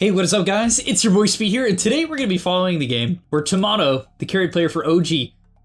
Hey, what is up guys? It's your boy Speed here, and today we're going to be following the game where Tomato, the carry player for OG,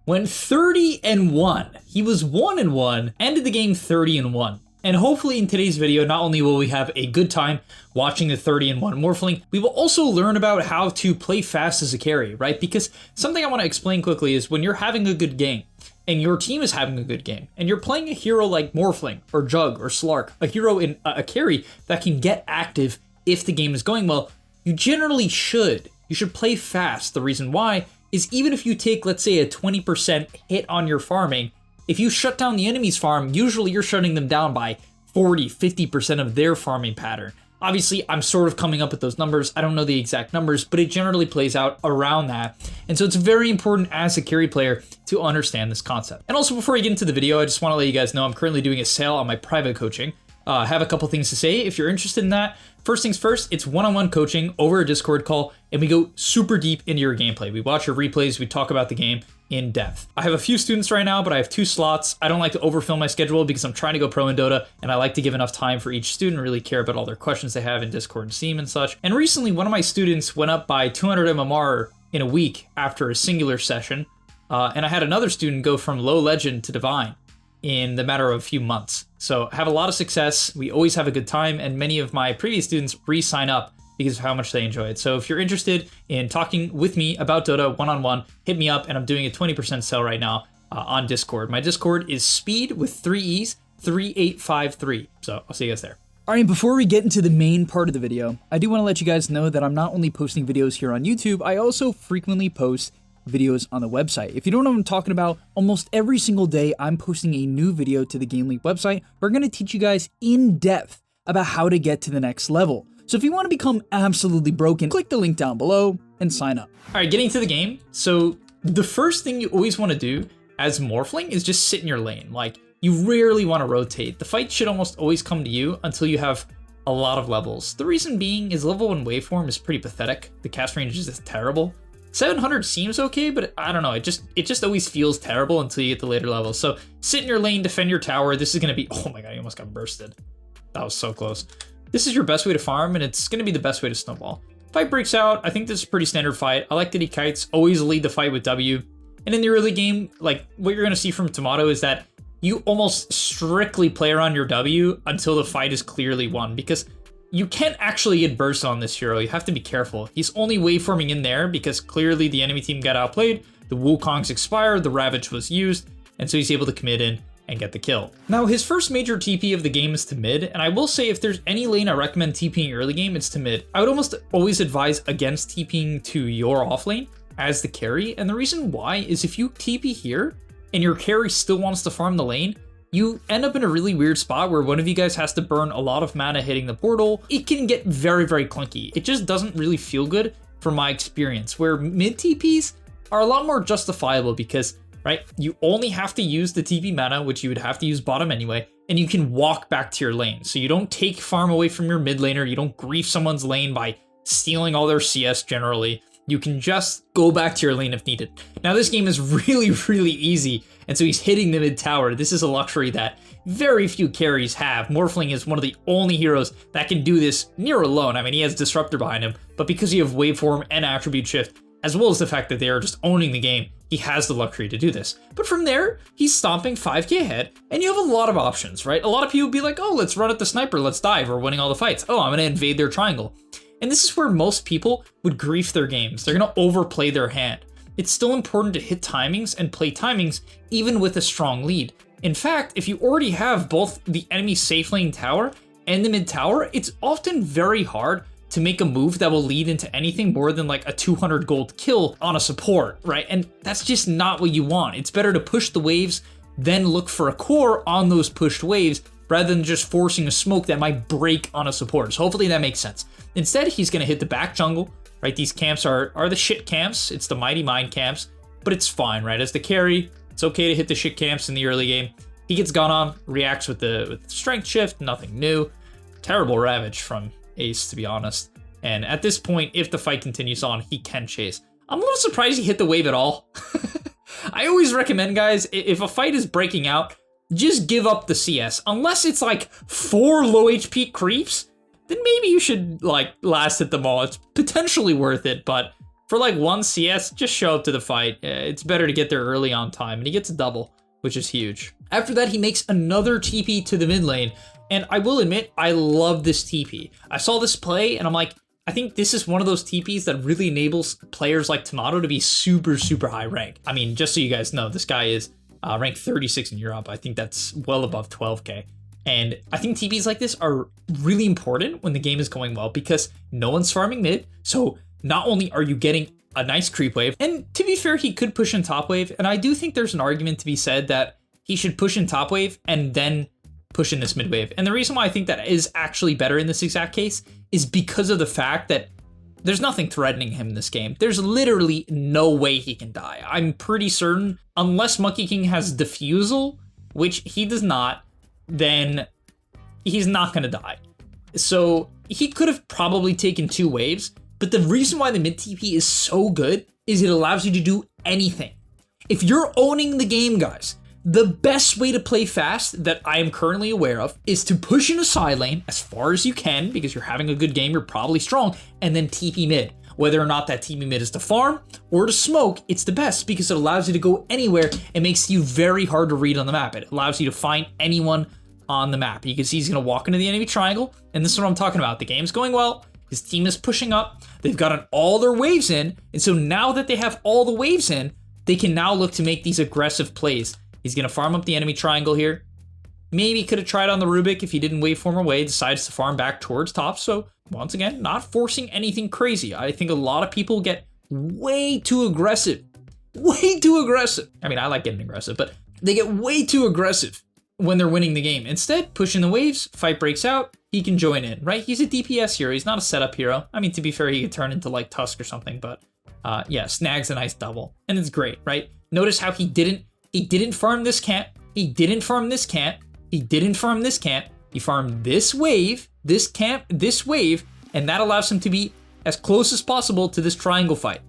went 30-1. He was 1-1, ended the game 30-1. And hopefully in today's video, not only will we have a good time watching the 30-1 Morphling, we will also learn about how to play fast as a carry, right? Because something I want to explain quickly is when you're having a good game, and your team is having a good game, and you're playing a hero like Morphling, or Jug, or Slark, a hero in a carry that can get active if the game is going well, you generally should. You should play fast. The reason why is even if you take, let's say, a 20% hit on your farming, if you shut down the enemy's farm, usually you're shutting them down by 40, 50% of their farming pattern. Obviously, I'm sort of coming up with those numbers. I don't know the exact numbers, but it generally plays out around that. And so it's very important as a carry player to understand this concept. And also, before I get into the video, I just want to let you guys know I'm currently doing a sale on my private coaching. I have a couple things to say if you're interested in that. First things first, it's one-on-one coaching over a Discord call, and we go super deep into your gameplay. We watch your replays, we talk about the game in depth. I have a few students right now, but I have 2 slots. I don't like to overfill my schedule because I'm trying to go pro in Dota, and I like to give enough time for each student, really care about all their questions they have in Discord and Steam and such. And recently, one of my students went up by 200 MMR in a week after a singular session, and I had another student go from low legend to divine in the matter of a few months. So I have a lot of success. We always have a good time, and many of my previous students re-sign up because of how much they enjoy it. So if you're interested in talking with me about Dota one-on-one, hit me up, and I'm doing a 20% sale right now on Discord. My Discord is speed with 3 E's, 3853. So I'll see you guys there. All right, before we get into the main part of the video, I do want to let you guys know that I'm not only posting videos here on YouTube, I also frequently post videos on the website. If you don't know what I'm talking about, almost every single day I'm posting a new video to the Game League website. We're going to teach you guys in depth about how to get to the next level. So if you want to become absolutely broken, click the link down below and sign up. All right, getting to the game. So the first thing you always want to do as Morphling is just sit in your lane. Like, you rarely want to rotate. The fight should almost always come to you until you have a lot of levels. The reason being is level 1 waveform is pretty pathetic. The cast range is just terrible. 700 seems okay, but I don't know, it just always feels terrible until you get the later levels. So sit in your lane, defend your tower. This is gonna be, oh my god, you almost got bursted. That was so close. This is your best way to farm, and it's gonna be the best way to snowball. Fight breaks out. I think this is a pretty standard fight. I like that he kites, always lead the fight with W. And in the early game, like what you're gonna see from Tomato is that you almost strictly play around your W until the fight is clearly won, because you can't actually get burst on this hero. You have to be careful. He's only waveforming in there because clearly the enemy team got outplayed, the Wukong's expired, the Ravage was used, and so he's able to commit in and get the kill. Now, his first major TP of the game is to mid, and I will say if there's any lane I recommend TPing early game, it's to mid. I would almost always advise against TPing to your off lane as the carry, and the reason why is if you TP here and your carry still wants to farm the lane, you end up in a really weird spot where one of you guys has to burn a lot of mana hitting the portal. It can get very, very clunky. It just doesn't really feel good from my experience, where mid TPs are a lot more justifiable because, right, you only have to use the TP mana, which you would have to use bottom anyway, and you can walk back to your lane. So you don't take farm away from your mid laner, you don't grief someone's lane by stealing all their CS generally. You can just go back to your lane if needed. Now this game is really, really easy, and so he's hitting the mid tower. This is a luxury that very few carries have. Morphling is one of the only heroes that can do this near alone. I mean, he has Disruptor behind him, but because you have waveform and attribute shift, as well as the fact that they are just owning the game, he has the luxury to do this. But from there, he's stomping 5k ahead, and you have a lot of options, right? A lot of people be like, oh, let's run at the sniper, let's dive, we're winning all the fights. Oh, I'm gonna invade their triangle. And this is where most people would grief their games. They're gonna overplay their hand. It's still important to hit timings and play timings even with a strong lead. In fact, if you already have both the enemy safe lane tower and the mid tower, it's often very hard to make a move that will lead into anything more than like a 200 gold kill on a support, right? And that's just not what you want. It's better to push the waves, then look for a core on those pushed waves, rather than just forcing a smoke that might break on a support. So hopefully that makes sense. Instead, he's gonna hit the back jungle, right? These camps are the shit camps. It's the Mighty Mind camps, but it's fine, right? As the carry, it's okay to hit the shit camps in the early game. He gets gone on, reacts with the strength shift, nothing new. Terrible Ravage from Ace, to be honest. And at this point, if the fight continues on, he can chase. I'm a little surprised he hit the wave at all. I always recommend, guys, if a fight is breaking out, just give up the CS. Unless it's like 4 low HP creeps, then maybe you should like last hit them all. It's potentially worth it, but for like 1 CS, just show up to the fight. It's better to get there early on time, and he gets a double, which is huge. After that, he makes another TP to the mid lane, and I will admit, I love this TP. I saw this play, and I'm like, I think this is one of those TPs that really enables players like Tomato to be super, super high rank. I mean, just so you guys know, this guy is ranked 36 in Europe. I think that's well above 12K. And I think TPs like this are really important when the game is going well because no one's farming mid. So not only are you getting a nice creep wave, and to be fair, he could push in top wave. And I do think there's an argument to be said that he should push in top wave and then push in this mid wave. And the reason why I think that is actually better in this exact case is because of the fact that there's nothing threatening him in this game. There's literally no way he can die. I'm pretty certain, unless Monkey King has Diffusal, which he does not, then he's not gonna die. So he could have probably taken 2 waves, but the reason why the mid TP is so good is it allows you to do anything. If you're owning the game, guys, the best way to play fast that I am currently aware of is to push in a side lane as far as you can because you're having a good game, you're probably strong, and then TP mid. Whether or not that TP mid is to farm or to smoke, it's the best because it allows you to go anywhere. It makes you very hard to read on the map. It allows you to find anyone on the map. You can see he's going to walk into the enemy triangle, and this is what I'm talking about. The game's going well. His team is pushing up. They've gotten all their waves in, and so now that they have all the waves in, they can now look to make these aggressive plays. He's going to farm up the enemy triangle here. Maybe could have tried on the Rubik if he didn't waveform away, decides to farm back towards top. So once again, not forcing anything crazy. I think a lot of people get way too aggressive. Way too aggressive. I mean, I like getting aggressive, but they get way too aggressive when they're winning the game. Instead, pushing the waves, fight breaks out, he can join in, right? He's a DPS hero. He's not a setup hero. I mean, to be fair, he could turn into like Tusk or something, but yeah, snags a nice double. And it's great, right? Notice how he didn't farm this camp. He didn't farm this camp. He didn't farm this camp. He farmed this wave, this camp, this wave, and that allows him to be as close as possible to this triangle fight,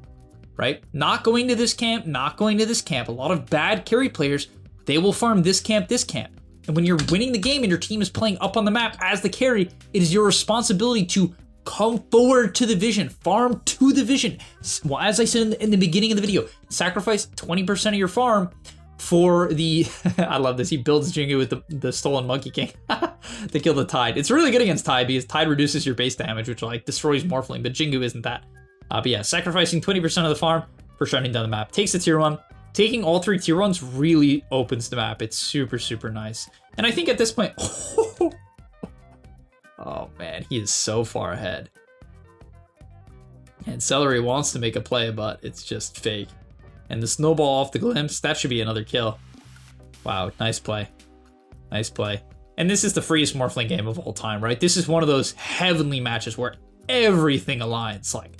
right? Not going to this camp, not going to this camp. A lot of bad carry players, they will farm this camp, this camp. And when you're winning the game and your team is playing up on the map as the carry, it is your responsibility to come forward to the vision, farm to the vision. Well, as I said in the beginning of the video, sacrifice 20% of your farm for the, I love this, he builds Jingu with the stolen Monkey King to kill the Tide. It's really good against Tide because Tide reduces your base damage, which like destroys Morphling, but Jingu isn't that. But yeah, sacrificing 20% of the farm for shutting down the map. Takes the tier 1. Taking all 3 tier 1s really opens the map. It's super, super nice. And I think at this point, oh man, he is so far ahead. And Celery wants to make a play, but it's just fake. And the snowball off the glimpse, that should be another kill. Wow, nice play. Nice play. And this is the freest Morphling game of all time, right? This is one of those heavenly matches where everything aligns, like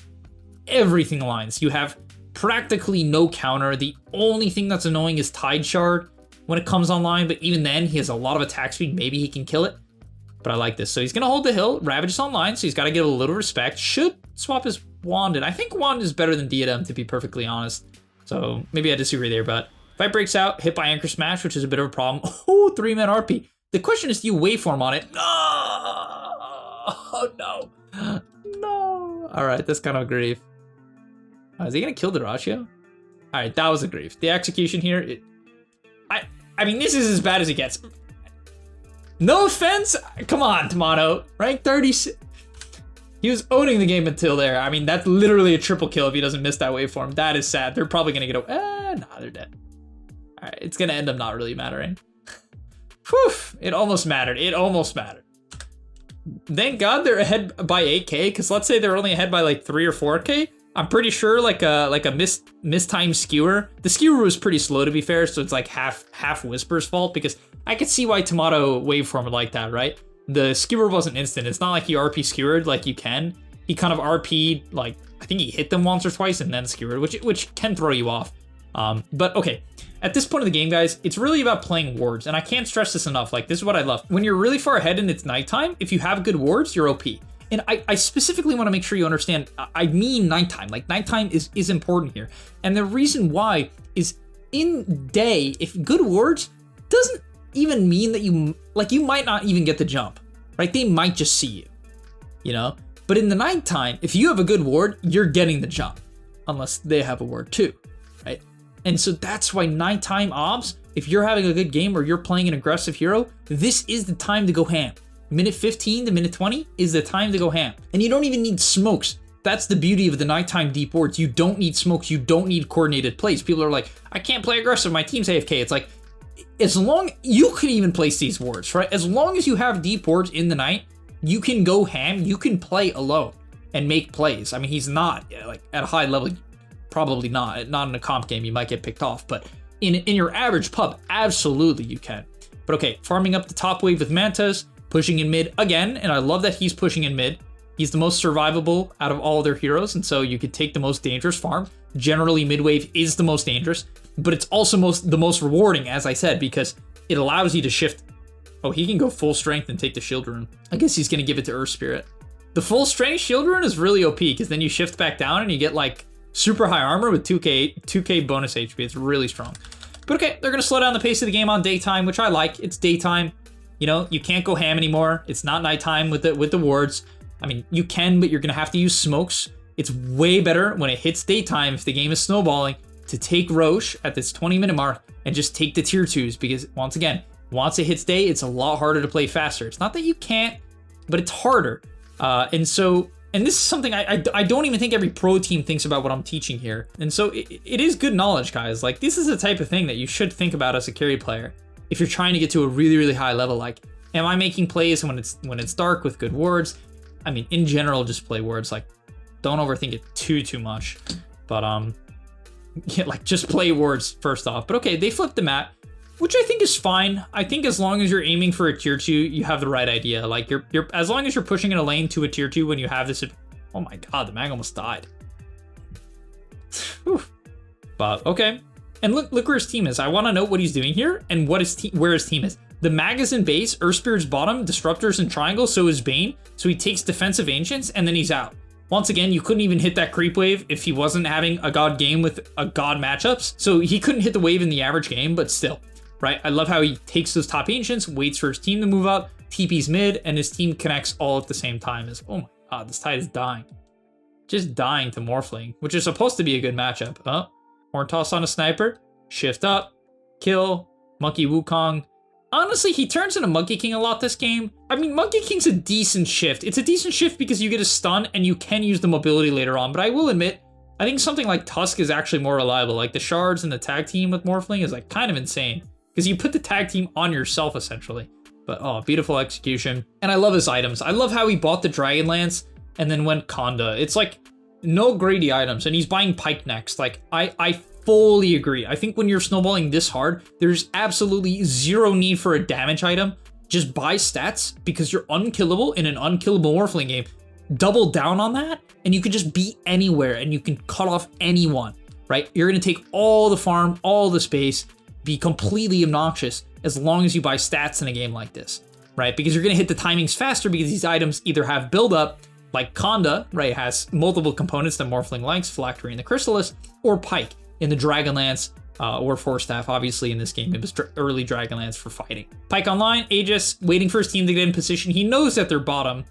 everything aligns. You have practically no counter. The only thing that's annoying is Tide Shard when it comes online, but even then, he has a lot of attack speed. Maybe he can kill it, but I like this. So he's gonna hold the hill. Ravage is online, so he's gotta give a little respect. Should swap his Wand, and I think Wand is better than Diadem, to be perfectly honest. So maybe I disagree there, but fight breaks out, hit by Anchor Smash, which is a bit of a problem. Oh, 3-man RP. The question is, do you waveform on it? No! Oh, no. No. All right, that's kind of a grief. Is he gonna kill the Ratio? All right, that was a grief. The execution here, I mean, this is as bad as it gets. No offense. Come on, Tomato. Rank 30. He was owning the game until there. I mean, that's literally a triple kill if he doesn't miss that waveform. That is sad. They're probably gonna get a, nah, they're dead. All right, it's gonna end up not really mattering. Whew, it almost mattered. It almost mattered. Thank God they're ahead by 8K, because let's say they're only ahead by like 3 or 4K. I'm pretty sure like a mistimed skewer. The skewer was pretty slow, to be fair, so it's like half Whisper's fault, because I could see why Tomato waveform would like that, right? The skewer wasn't instant. It's not like he RP skewered like you can. He kind of RP'd, like, I think he hit them once or twice and then skewered, which can throw you off. But okay, at this point of the game, guys, it's really about playing wards, and I can't stress this enough. Like, this is what I love. When you're really far ahead and it's nighttime, if you have good wards, you're OP. And I specifically want to make sure you understand, I mean nighttime. Like, nighttime is important here. And the reason why is in day, if good wards doesn't even mean that you might not even get the jump, right? They might just see you. you know? But in the nighttime, if you have a good ward, you're getting the jump, unless they have a ward too, right? And so that's why nighttime obs, if you're having a good game or you're playing an aggressive hero, this is the time to go ham. Minute 15 to minute 20 is the time to go ham. And you don't even need smokes. That's the beauty of the nighttime deep wards. You don't need smokes. You don't need coordinated plays. People are like, I can't play aggressive. My team's AFK. It's like, as long, you can even place these wards, right? As long as you have deep wards in the night, you can go ham. You can play alone and make plays. I mean, he's not like at a high level. Probably not in a comp game. You might get picked off, but in your average pub, absolutely you can. But okay, farming up the top wave with Mantas, pushing in mid again, and I love that he's pushing in mid. He's the most survivable out of all their heroes, and so you could take the most dangerous farm. Generally, mid wave is the most dangerous, but it's also the most rewarding, as I said, because it allows you to shift. Oh, he can go full strength and take the shield rune. I guess he's gonna give it to Earth Spirit. The full strength shield rune is really OP, because then you shift back down and you get like super high armor with 2k bonus HP. It's really strong. But okay, they're gonna slow down the pace of the game on daytime, which I like. It's daytime. You know, you can't go ham anymore. It's not nighttime with the wards. I mean, you can, but you're gonna have to use smokes. It's way better when it hits daytime, if the game is snowballing, to take Roche at this 20-minute mark and just take the tier 2s, because once again, once it hits day, it's a lot harder to play faster. It's not that you can't, but it's harder. And this is something I don't even think every pro team thinks about what I'm teaching here. And so it is good knowledge, guys. Like, this is the type of thing that you should think about as a carry player. If you're trying to get to a really, really high level, like, am I making plays when it's dark with good wards? I mean, in general, just play wards. Like, don't overthink it too much. But yeah, like, just play wards first off. But okay, they flipped the map, which I think is fine. I think as long as you're aiming for a tier 2, you have the right idea. Like, you're as long as you're pushing in a lane to a tier 2 when you have this. Oh my god, the mag almost died. But okay. And look where his team is. I want to know what he's doing here and where his team is. The mag is in base, Earth Spirit's bottom, Disruptor's in triangle, so is Bane. So he takes defensive Ancients, and then he's out. Once again, you couldn't even hit that creep wave if he wasn't having a god game with a god matchups. So he couldn't hit the wave in the average game, but still, right? I love how he takes those top Ancients, waits for his team to move up, TP's mid, and his team connects all at the same time. Oh my god, this tide is dying. Just dying to Morphling, which is supposed to be a good matchup. Oh, Horn Toss on a sniper, shift up, kill, Monkey Wukong. Honestly, he turns into Monkey King a lot this game. I mean, Monkey King's a decent shift. It's a decent shift because you get a stun and you can use the mobility later on. But I will admit, I think something like Tusk is actually more reliable. Like the shards and the tag team with Morphling is like kind of insane because you put the tag team on yourself essentially. But oh, beautiful execution. And I love his items. I love how he bought the Dragon Lance and then went Conda. It's like no greedy items, and he's buying Pike next. Like I fully agree. I think when you're snowballing this hard, there's absolutely zero need for a damage item. Just buy stats because you're unkillable in an unkillable Morphling game. Double down on that, and you can just be anywhere, and you can cut off anyone, right? You're gonna take all the farm, all the space, be completely obnoxious as long as you buy stats in a game like this, right? Because you're gonna hit the timings faster because these items either have build up, like Conda, right, has multiple components that Morphling likes, Phylactery and the Chrysalis, or Pike in the Dragonlance or Force Staff. Obviously in this game, it was early Dragonlance for fighting. Pike online, Aegis, waiting for his team to get in position. He knows that they're bottom.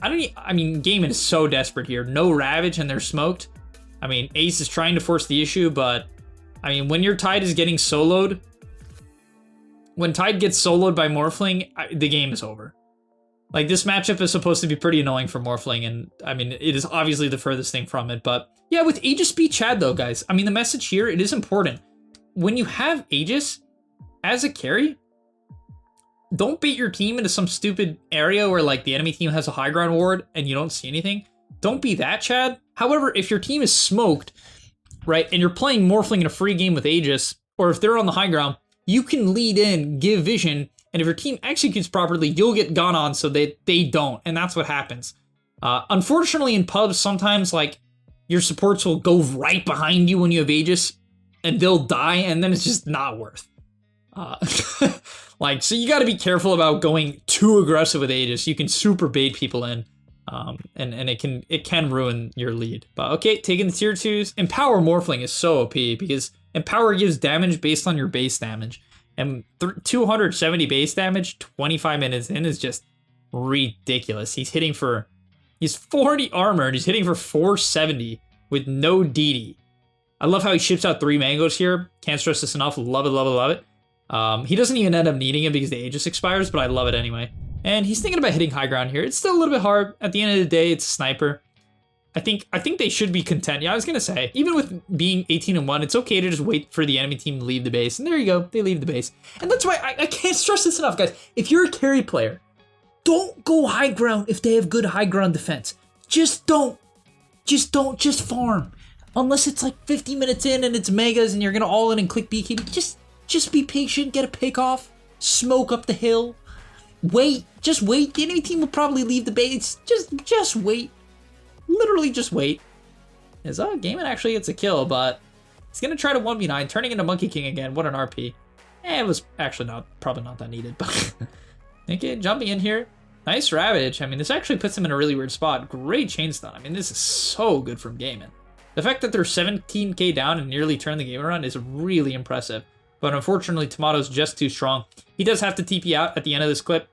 I mean, Gaiman is so desperate here. No Ravage and they're smoked. I mean, Ace is trying to force the issue, but I mean, when your Tide is getting soloed, when Tide gets soloed by Morphling, the game is over. Like, this matchup is supposed to be pretty annoying for Morphling, and I mean, it is obviously the furthest thing from it, but yeah, with Aegis beat Chad though, guys, I mean, the message here, it is important. When you have Aegis as a carry, don't bait your team into some stupid area where like the enemy team has a high ground ward and you don't see anything. Don't be that Chad. However, if your team is smoked, right, and you're playing Morphling in a free game with Aegis, or if they're on the high ground, you can lead in, give vision, and if your team executes properly, you'll get gone on so they don't, and that's what happens. Unfortunately, in pubs, sometimes like your supports will go right behind you when you have Aegis, and they'll die, and then it's just not worth. Like, so you got to be careful about going too aggressive with Aegis. You can super bait people in, and it can ruin your lead. But okay, taking the tier 2s. Empower Morphling is so OP because Empower gives damage based on your base damage. And 270 base damage 25 minutes in is just ridiculous. He's hitting for He's 40 armor and he's hitting for 470 with no DD. I love how he ships out 3 mangoes here. Can't stress this enough. Love it, love it, love it. He doesn't even end up needing it because the Aegis expires, but I love it anyway. And he's thinking about hitting high ground here. It's still a little bit hard. At the end of the day, it's a sniper. I think they should be content. Yeah, I was going to say, even with being 18-1, it's okay to just wait for the enemy team to leave the base. And there you go. They leave the base. And that's why I can't stress this enough, guys. If you're a carry player, don't go high ground if they have good high ground defense. Just don't. Just farm. Unless it's like 50 minutes in and it's megas and you're going to all in and click BKB. Just be patient. Get a pick off. Smoke up the hill. Wait. Just wait. The enemy team will probably leave the base. Just wait. Literally just wait. Is Gaiman actually gets a kill, but he's going to try to 1v9, turning into Monkey King again. What an RP. It was actually probably not that needed, but... Okay, jumping in here. Nice Ravage. I mean, this actually puts him in a really weird spot. Great chain stun. I mean, this is so good from Gaiman. The fact that they're 17k down and nearly turned the game around is really impressive. But unfortunately, Tomato's just too strong. He does have to TP out at the end of this clip.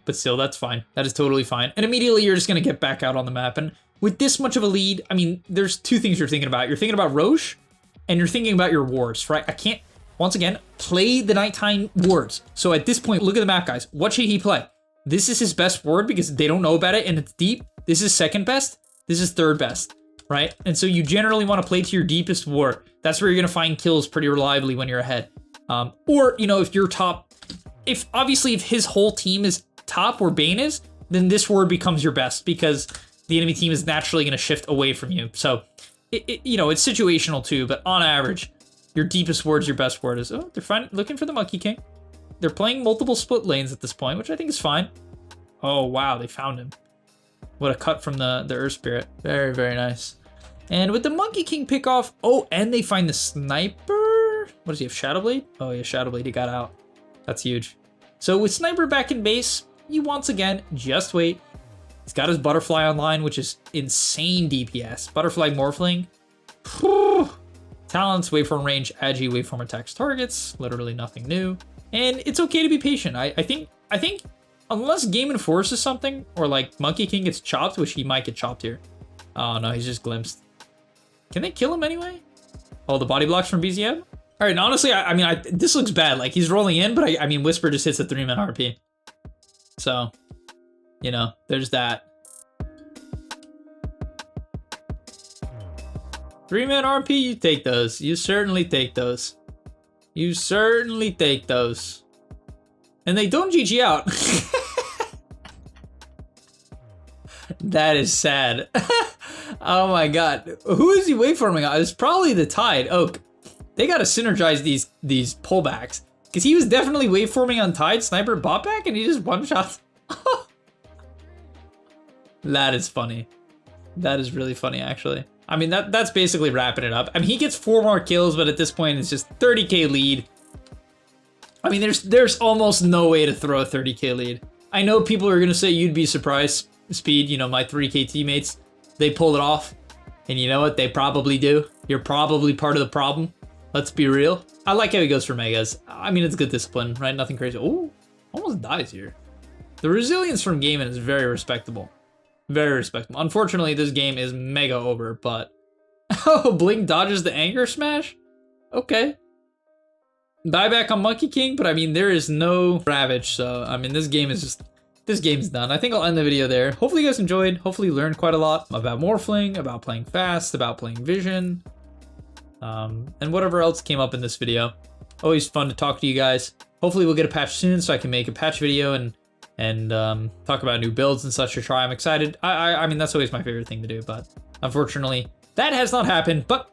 But still, that's fine. That is totally fine. And immediately, you're just going to get back out on the map. And with this much of a lead, I mean, there's 2 things you're thinking about. You're thinking about Roche, and you're thinking about your wards, right? I can't... Once again, play the nighttime wards. So at this point, look at the map, guys. What should he play? This is his best ward because they don't know about it and it's deep. This is second best. This is third best, right? And so you generally want to play to your deepest ward. That's where you're going to find kills pretty reliably when you're ahead. Or, you know, if you're top, if his whole team is top where Bane is, then this ward becomes your best because the enemy team is naturally going to shift away from you. So, you know, it's situational too, but on average, your deepest ward's your best ward is, oh, they're looking for the Monkey King. They're playing multiple split lanes at this point, which I think is fine. Oh, wow, they found him. What a cut from the Earth Spirit. Very, very nice. And with the Monkey King pick off, oh, and they find the Sniper. What does he have, Shadowblade? Oh, yeah, Shadowblade, he got out. That's huge. So with Sniper back in base, you once again, just wait. He's got his Butterfly online, which is insane DPS. Butterfly Morphling. Talents, waveform range, agi, waveform attacks targets. Literally nothing new. And it's okay to be patient. I think unless Game enforces something, or like Monkey King gets chopped, which he might get chopped here. Oh no, he's just glimpsed. Can they kill him anyway? Oh, the body blocks from BZM? All right, and honestly, I mean, this looks bad. Like, he's rolling in, but I mean, Whisper just hits a 3-man RP. So, you know, there's that. 3-man RP, you take those. You certainly take those. You certainly take those. And they don't GG out. That is sad. Oh my god. Who is he waveforming on? It's probably the Tide. Oh, they gotta synergize these pullbacks. Because he was definitely waveforming on Tide, Sniper, bot back, and he just one-shot. That is funny. That is really funny, actually. I mean, that's basically wrapping it up. I mean, he gets 4 more kills, but at this point, it's just 30k lead. I mean, there's almost no way to throw a 30k lead. I know people are going to say you'd be surprised, Speed, you know, my 3k teammates, they pull it off. And you know what? They probably do. You're probably part of the problem. Let's be real. I like how he goes for megas. I mean, it's good discipline, right? Nothing crazy. Oh, almost dies here. The resilience from Gaiman is very respectable. Very respectable. Unfortunately, this game is mega over, but... Oh, Blink dodges the Anger Smash? Okay. Buyback on Monkey King, but I mean, there is no Ravage, so, I mean, this game is just... This game's done. I think I'll end the video there. Hopefully you guys enjoyed. Hopefully you learned quite a lot about Morphling, about playing fast, about playing Vision, and whatever else came up in this video. Always fun to talk to you guys. Hopefully we'll get a patch soon so I can make a patch video and talk about new builds and such to try. I'm excited. I mean, that's always my favorite thing to do, but unfortunately, that has not happened, but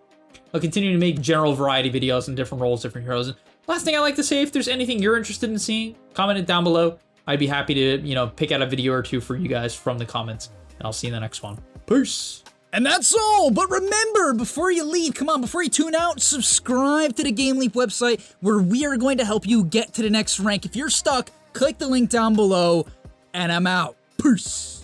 I'll continue to make general variety videos and different roles, different heroes. And last thing I like to say, if there's anything you're interested in seeing, comment it down below. I'd be happy to, you know, pick out a video or two for you guys from the comments, and I'll see you in the next one. Peace. And that's all, but remember, before you leave, come on, before you tune out, subscribe to the Game Leap website, where we are going to help you get to the next rank. If you're stuck, click the link down below, and I'm out. Peace.